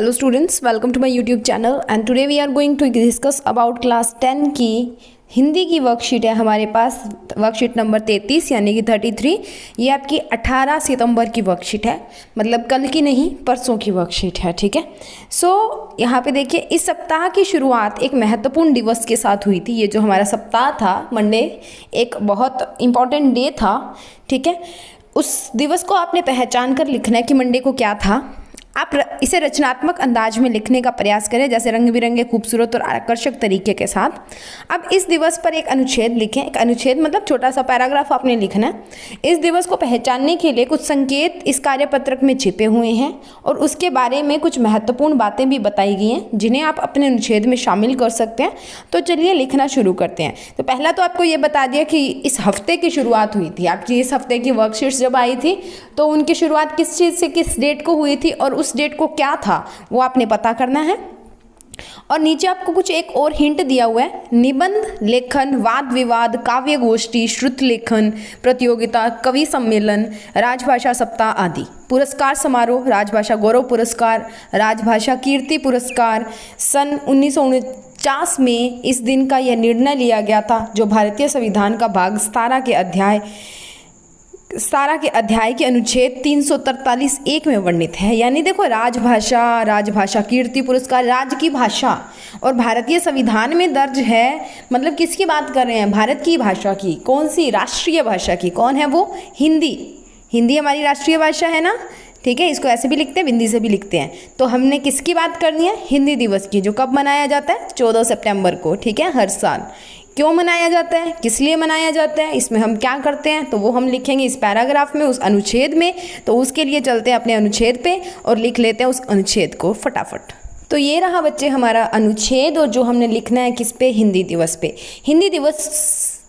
Hello students, welcome to my YouTube channel and today we are going to discuss about class 10 की हिंदी की worksheet है हमारे पास। Worksheet number 33 यानी कि 33। ये आपकी 18 सितंबर की वर्कशीट है, मतलब कल की नहीं परसों की वर्कशीट है। ठीक है, यहाँ पे देखिए, इस सप्ताह की शुरुआत एक महत्वपूर्ण दिवस के साथ हुई थी। ये जो हमारा सप्ताह था, मंडे, एक बहुत इम्पॉर्टेंट डे था। ठीक है, उस दिवस को आपने पहचान कर लिखना है कि मंडे को क्या था। आप इसे रचनात्मक अंदाज में लिखने का प्रयास करें, जैसे रंग बिरंगे खूबसूरत और आकर्षक तरीके के साथ। अब इस दिवस पर एक अनुच्छेद लिखें। एक अनुच्छेद मतलब छोटा सा पैराग्राफ आपने लिखना है। इस दिवस को पहचानने के लिए कुछ संकेत इस कार्यपत्रक में छिपे हुए हैं और उसके बारे में कुछ महत्वपूर्ण बातें भी बताई गई हैं जिन्हें आप अपने अनुच्छेद में शामिल कर सकते हैं। तो चलिए लिखना शुरू करते हैं। तो पहला तो आपको ये बता दिया कि इस हफ्ते की शुरुआत हुई थी। आपकी इस हफ्ते की वर्कशीट्स जब आई थी तो उनकी शुरुआत किस चीज़ से, किस डेट को हुई थी और उस डेट को क्या था वो आपने पता करना है। और नीचे आपको कुछ एक और हिंट दिया हुआ है। निबंध लेखन, वाद विवाद, काव्य गोष्ठी, श्रुत लेखन प्रतियोगिता, कवि सम्मेलन, राजभाषा सप्ताह आदि। पुरस्कार समारोह, राजभाषा गौरव पुरस्कार, राजभाषा कीर्ति पुरस्कार। सन 1949 में इस दिन का यह निर्णय लिया गया था, जो भारतीय संविधान का भाग 17 के अध्याय के अनुच्छेद 343(1) में वर्णित है। यानी देखो, राजभाषा कीर्ति पुरस्कार, राज की भाषा और भारतीय संविधान में दर्ज है। मतलब किसकी बात कर रहे हैं? भारत की भाषा की। कौन सी? राष्ट्रीय भाषा की। कौन है वो? हिंदी। हिंदी हमारी राष्ट्रीय भाषा है ना। ठीक है, इसको ऐसे भी लिखते हैं, हिंदी से भी लिखते हैं। तो हमने किसकी बात करनी है? हिंदी दिवस की, जो कब मनाया जाता है? 14 सितंबर को। ठीक है, हर साल। क्यों मनाया जाता है, किस लिए मनाया जाता है, इसमें हम क्या करते हैं, तो वो हम लिखेंगे इस पैराग्राफ में, उस अनुच्छेद में। तो उसके लिए चलते हैं अपने अनुच्छेद पे और लिख लेते हैं उस अनुच्छेद को फटाफट। तो ये रहा बच्चे हमारा अनुच्छेद, और जो हमने लिखना है किस पे? हिंदी दिवस पे। हिंदी दिवस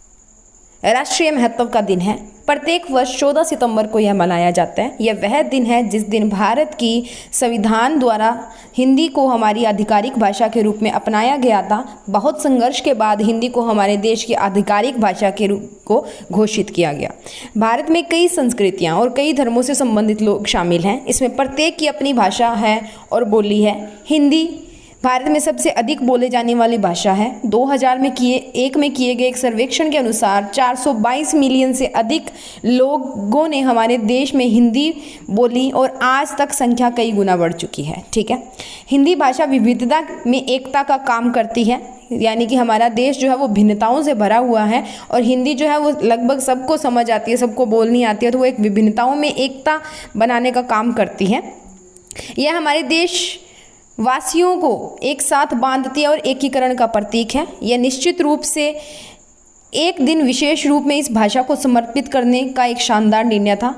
राष्ट्रीय महत्व का दिन है। प्रत्येक वर्ष 14 सितंबर को यह मनाया जाता है। यह वह दिन है जिस दिन भारत की संविधान द्वारा हिंदी को हमारी आधिकारिक भाषा के रूप में अपनाया गया था। बहुत संघर्ष के बाद हिंदी को हमारे देश की आधिकारिक भाषा के रूप को घोषित किया गया। भारत में कई संस्कृतियाँ और कई धर्मों से संबंधित लोग शामिल हैं। इसमें प्रत्येक की अपनी भाषा है और बोली है। हिंदी भारत में सबसे अधिक बोले जाने वाली भाषा है। 2001 में किए गए एक सर्वेक्षण के अनुसार 422 मिलियन से अधिक लोगों ने हमारे देश में हिंदी बोली और आज तक संख्या कई गुना बढ़ चुकी है। ठीक है, हिंदी भाषा विविधता में एकता का काम करती है। यानी कि हमारा देश जो है वो भिन्नताओं से भरा हुआ है और हिंदी जो है वो लगभग सबको समझ आती है, सबको बोलनी आती है। तो वो एक विभिन्नताओं में एकता बनाने का काम करती है। यह हमारे देश वासियों को एक साथ बांधती है और एकीकरण का प्रतीक है। यह निश्चित रूप से एक दिन विशेष रूप में इस भाषा को समर्पित करने का एक शानदार निर्णय था।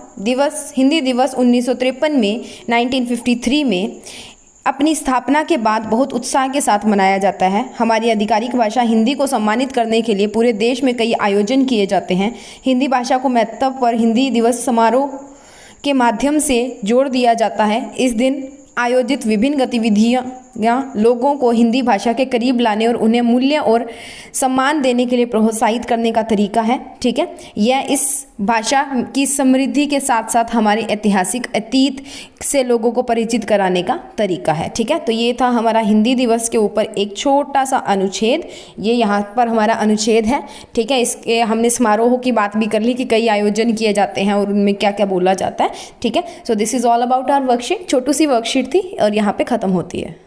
हिंदी दिवस 1953 में 1953 में अपनी स्थापना के बाद बहुत उत्साह के साथ मनाया जाता है। हमारी आधिकारिक भाषा हिंदी को सम्मानित करने के लिए पूरे देश में कई आयोजन किए जाते हैं। हिंदी भाषा को महत्व पर हिंदी दिवस समारोह के माध्यम से जोड़ दिया जाता है। इस दिन आयोजित विभिन्न गतिविधियाँ लोगों को हिंदी भाषा के करीब लाने और उन्हें मूल्य और सम्मान देने के लिए प्रोत्साहित करने का तरीका है। ठीक है, यह इस भाषा की समृद्धि के साथ साथ हमारे ऐतिहासिक अतीत से लोगों को परिचित कराने का तरीका है। ठीक है, तो ये था हमारा हिंदी दिवस के ऊपर एक छोटा सा अनुच्छेद। ये यहाँ पर हमारा अनुच्छेद है। ठीक है, इसके हमने समारोह की बात भी कर ली कि कई आयोजन किए जाते हैं और उनमें क्या क्या बोला जाता है। ठीक है, so this is all about our worksheet. छोटी सी वर्कशीट थी और यहाँ पे ख़त्म होती है।